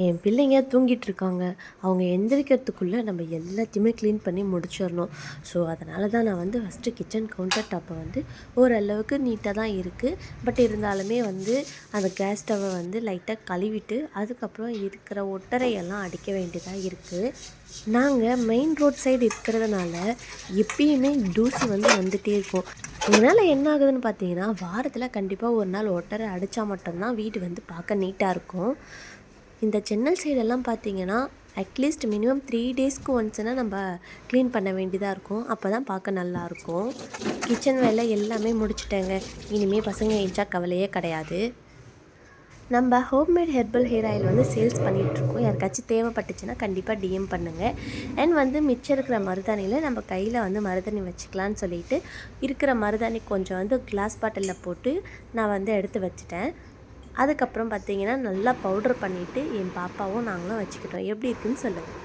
என் பிள்ளைங்க தூங்கிட்டு இருக்காங்க. அவங்க எந்திரிக்கிறதுக்குள்ளே நம்ம எல்லாத்தையுமே க்ளீன் பண்ணி முடிச்சிடணும். ஸோ அதனால தான் நான் வந்து ஃபஸ்ட்டு கிச்சன் கவுண்டர் டாப்பை வந்து ஓரளவுக்கு நீட்டாக தான் இருக்குது. பட் இருந்தாலுமே வந்து அந்த கேஸ் ஸ்டவ்வை வந்து லைட்டாக கழுவிட்டு அதுக்கப்புறம் இருக்கிற ஒட்டறையெல்லாம் அடிக்க வேண்டியதாக இருக்குது. நாங்கள் மெயின் ரோட் சைடு இருக்கிறதுனால எப்பயுமே தூசி வந்து வந்துகிட்டே இருக்கும். இதனால் என்ன ஆகுதுன்னு பார்த்தீங்கன்னா, வாரத்தில் கண்டிப்பாக ஒரு நாள் ஒட்டறை அடித்தா மட்டும்தான் வீடு வந்து பார்க்க நீட்டாக இருக்கும். இந்த சென்னல் சைடெல்லாம் பார்த்தீங்கன்னா அட்லீஸ்ட் மினிமம் 3 டேஸ்க்கு ஒன்ஸ்னால் நம்ம க்ளீன் பண்ண வேண்டியதாக இருக்கும். அப்போ தான் பார்க்க நல்லாயிருக்கும். கிச்சன் வேலை எல்லாமே முடிச்சுட்டேங்க. இனிமேல் பசங்க ஏஞ்சா கவலையே கிடையாது. நம்ம ஹோம்மேட் ஹெர்பல் ஹேர் ஆயில் வந்து சேல்ஸ் பண்ணிகிட்ருக்கோம். யாருக்காச்சும் தேவைப்பட்டுச்சுன்னா கண்டிப்பாக டிஎம் பண்ணுங்கள். அண்ட் வந்து மிச்சம் இருக்கிற மருதாணியில் நம்ம கையில் வந்து மருதாணி வச்சுக்கலான்னு சொல்லிட்டு இருக்கிற மருதாணி கொஞ்சம் வந்து கிளாஸ் பாட்டிலில் போட்டு நான் வந்து எடுத்து வச்சுட்டேன். அதுக்கப்புறம் பார்த்திங்கன்னா நல்லா பவுட்ரு பண்ணிவிட்டு என் பாப்பாவும் நாங்களும் வச்சுக்கிட்டோம். எப்படி இருக்குதுன்னு சொல்லுங்கள்.